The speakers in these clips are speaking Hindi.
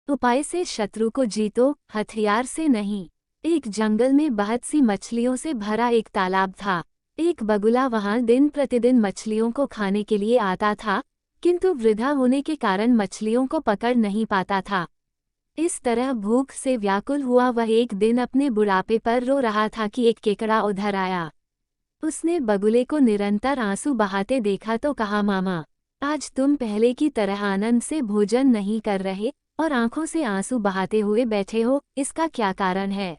उपाय से शत्रु को जीतो, हथियार से नहीं। एक जंगल में बहुत सी मछलियों से भरा एक तालाब था। एक बगुला वहां दिन प्रतिदिन मछलियों को खाने के लिए आता था, किंतु वृद्धा होने के कारण मछलियों को पकड़ नहीं पाता था। इस तरह भूख से व्याकुल हुआ वह एक दिन अपने बुढ़ापे पर रो रहा था कि एक केकड़ा उधर आया। उसने बगुले को निरंतर आंसू बहाते देखा तो कहा, मामा, आज तुम पहले की तरह आनंद से भोजन नहीं कर रहे और आंखों से आंसू बहाते हुए बैठे हो, इसका क्या कारण है?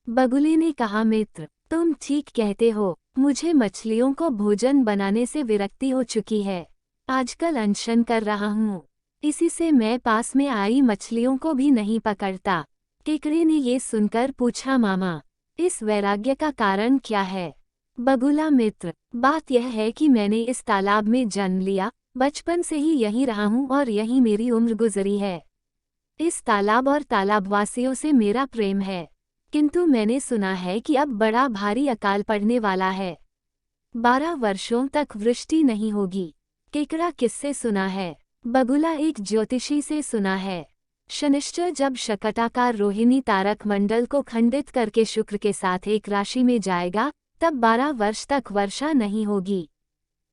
बगुले ने कहा, मित्र, तुम ठीक कहते हो, मुझे मछलियों को भोजन बनाने से विरक्ति हो चुकी है। आजकल अनशन कर रहा हूँ, इसी से मैं पास में आई मछलियों को भी नहीं पकड़ता। केकड़े ने ये सुनकर पूछा, मामा, इस वैराग्य का कारण क्या है? बगुला, मित्र, बात यह है कि मैंने इस तालाब में जन्म लिया, बचपन से ही यहीं रहा हूँ और यहीं मेरी उम्र गुजरी है। इस तालाब और तालाबवासियों से मेरा प्रेम है, किंतु मैंने सुना है कि अब बड़ा भारी अकाल पड़ने वाला है। 12 वर्षों तक वृष्टि नहीं होगी। केकड़ा किससे सुना है? बगुला, एक ज्योतिषी से सुना है। शनिश्चर जब शकटाकार रोहिणी तारक मंडल को खंडित करके शुक्र के साथ एक राशि में जाएगा, तब 12 वर्ष तक वर्षा नहीं होगी।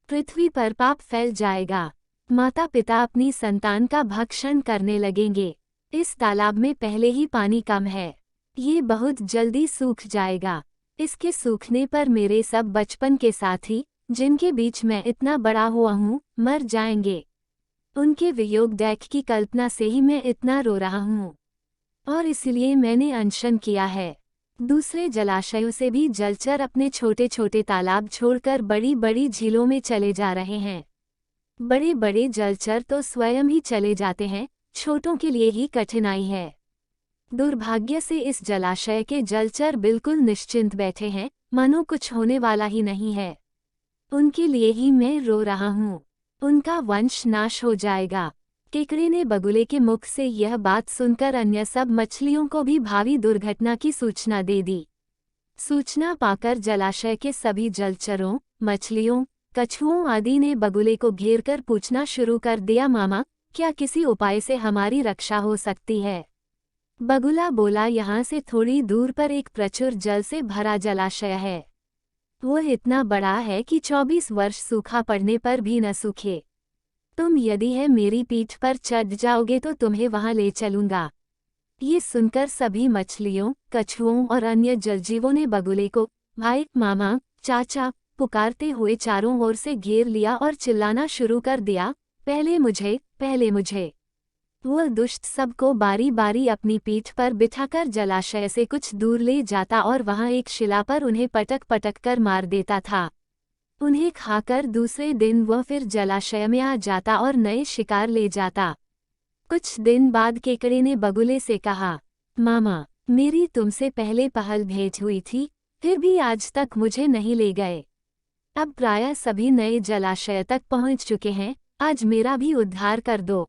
पृथ्वी पर पाप फैल जाएगा। माता पिता अपनी संतान का भक्षण करने लगेंगे। इस तालाब में पहले ही पानी कम है, ये बहुत जल्दी सूख जाएगा। इसके सूखने पर मेरे सब बचपन के साथी, जिनके बीच मैं इतना बड़ा हुआ हूँ, मर जाएंगे। उनके वियोग दैख की कल्पना से ही मैं इतना रो रहा हूँ, और इसलिए मैंने अनशन किया है। दूसरे जलाशयों से भी जलचर अपने छोटे छोटे तालाब छोड़कर बड़ी बड़ी झीलों में चले जा रहे हैं। बड़े बड़े जलचर तो स्वयं ही चले जाते हैं, छोटों के लिए ही कठिनाई है। दुर्भाग्य से इस जलाशय के जलचर बिल्कुल निश्चिंत बैठे हैं, मानो कुछ होने वाला ही नहीं है। उनके लिए ही मैं रो रहा हूँ, उनका वंश नाश हो जाएगा। केकड़े ने बगुले के मुख से यह बात सुनकर अन्य सब मछलियों को भी भावी दुर्घटना की सूचना दे दी। सूचना पाकर जलाशय के सभी जलचरों, मछलियों, कछुओं आदि ने बगुले को घेरकर पूछना शुरू कर दिया, मामा, क्या किसी उपाय से हमारी रक्षा हो सकती है? बगुला बोला, यहाँ से थोड़ी दूर पर एक प्रचुर जल से भरा जलाशय है। वह इतना बड़ा है कि 24 वर्ष सूखा पड़ने पर भी न सूखे। तुम यदि है मेरी पीठ पर चढ़ जाओगे तो तुम्हें वहां ले चलूंगा। ये सुनकर सभी मछलियों, कछुओं और अन्य जलजीवों ने बगुले को भाई, मामा, चाचा पुकारते हुए चारों ओर से घेर लिया और चिल्लाना शुरू कर दिया, पहले मुझे, पहले मुझे। वह दुष्ट सबको बारी बारी अपनी पीठ पर बिठाकर जलाशय से कुछ दूर ले जाता और वहां एक शिला पर उन्हें पटक पटक कर मार देता था। उन्हें खाकर दूसरे दिन वह फिर जलाशय में आ जाता और नए शिकार ले जाता। कुछ दिन बाद केकड़े ने बगुले से कहा, मामा, मेरी तुमसे पहले पहल भेंट हुई थी, फिर भी आज तक मुझे नहीं ले गए। अब प्रायः सभी नए जलाशय तक पहुंच चुके हैं, आज मेरा भी उद्धार कर दो।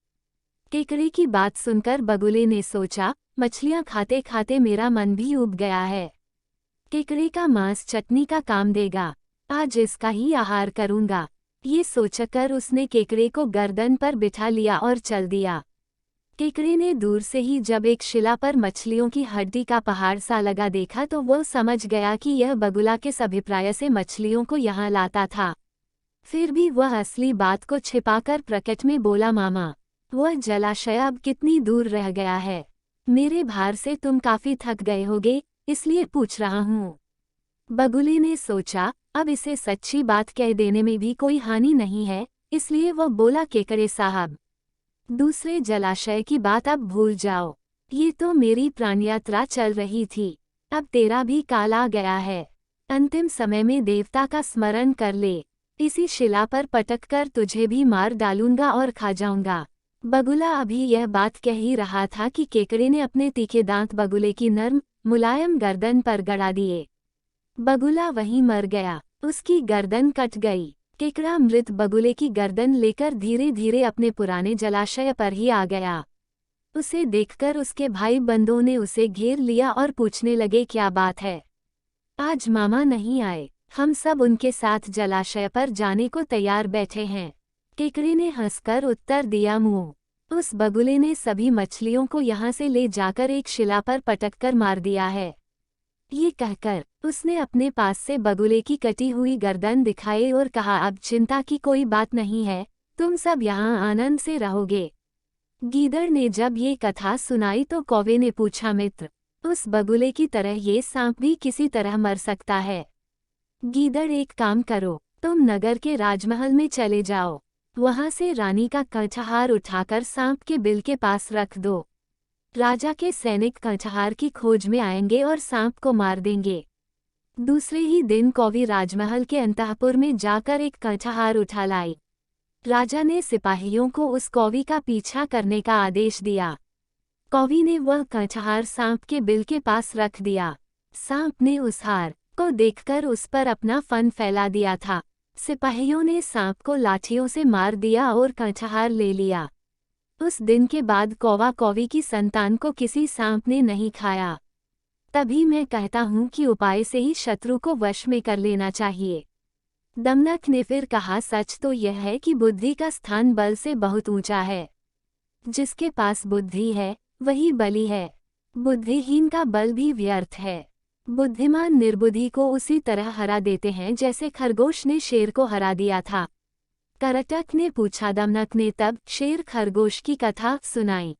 केकड़े की बात सुनकर बगुले ने सोचा, मछलियां खाते खाते मेरा मन भी उब गया है। केकड़े का मांस चटनी का काम देगा, आज इसका ही आहार करूंगा। ये सोचकर उसने केकड़े को गर्दन पर बिठा लिया और चल दिया। केकड़े ने दूर से ही जब एक शिला पर मछलियों की हड्डी का पहाड़ सा लगा देखा तो वह समझ गया कि यह बगुला किस अभिप्राय से मछलियों को यहाँ लाता था। फिर भी वह असली बात को छिपाकर प्रकट में बोला, मामा, वह जलाशय अब कितनी दूर रह गया है? मेरे भार से तुम काफी थक गए होगे, इसलिए पूछ रहा हूँ। बगुले ने सोचा, अब इसे सच्ची बात कह देने में भी कोई हानि नहीं है, इसलिए वह बोला, केकड़े साहब, दूसरे जलाशय की बात अब भूल जाओ। ये तो मेरी प्राणयात्रा चल रही थी, अब तेरा भी काल आ गया है। अंतिम समय में देवता का स्मरण कर ले, इसी शिला पर पटककर तुझे भी मार डालूंगा और खा जाऊंगा। बगुला अभी यह बात कह ही रहा था कि केकड़े ने अपने तीखे दांत बगुले की नर्म मुलायम गर्दन पर गड़ा दिए। बगुला वहीं मर गया, उसकी गर्दन कट गई। केकड़ा मृत बगुले की गर्दन लेकर धीरे धीरे अपने पुराने जलाशय पर ही आ गया। उसे देखकर उसके भाई बंधुओं ने उसे घेर लिया और पूछने लगे, क्या बात है, आज मामा नहीं आए? हम सब उनके साथ जलाशय पर जाने को तैयार बैठे हैं। केकड़े ने हंसकर उत्तर दिया, मुँह उस बगुले ने सभी मछलियों को यहाँ से ले जाकर एक शिला पर पटककर मार दिया है। ये कहकर उसने अपने पास से बगुले की कटी हुई गर्दन दिखाई और कहा, अब चिंता की कोई बात नहीं है, तुम सब यहाँ आनंद से रहोगे। गीदड़ ने जब ये कथा सुनाई तो कौवे ने पूछा, मित्र, उस बगुले की तरह ये सांप भी किसी तरह मर सकता है? गीदड़, एक काम करो, तुम नगर के राजमहल में चले जाओ, वहां से रानी का कंचहार उठाकर सांप के बिल के पास रख दो। राजा के सैनिक कंचहार की खोज में आएंगे और सांप को मार देंगे। दूसरे ही दिन कौवी राजमहल के अंतःपुर में जाकर एक कंचहार उठा लाई। राजा ने सिपाहियों को उस कौवी का पीछा करने का आदेश दिया। कौवी ने वह कंचहार सांप के बिल के पास रख दिया। सांप ने उस हार को देखकर उस पर अपना फन फैला दिया था। सिपाहियों ने सांप को लाठियों से मार दिया और कंचहार ले लिया। उस दिन के बाद कौवा कौवी की संतान को किसी सांप ने नहीं खाया। तभी मैं कहता हूँ कि उपाय से ही शत्रु को वश में कर लेना चाहिए। दमनक ने फिर कहा, सच तो यह है कि बुद्धि का स्थान बल से बहुत ऊंचा है। जिसके पास बुद्धि है वही बली है, बुद्धिहीन का बल भी व्यर्थ है। बुद्धिमान निर्बुद्धि को उसी तरह हरा देते हैं जैसे खरगोश ने शेर को हरा दिया था। करटक ने पूछा, दमनक ने तब शेर खरगोश की कथा सुनाई।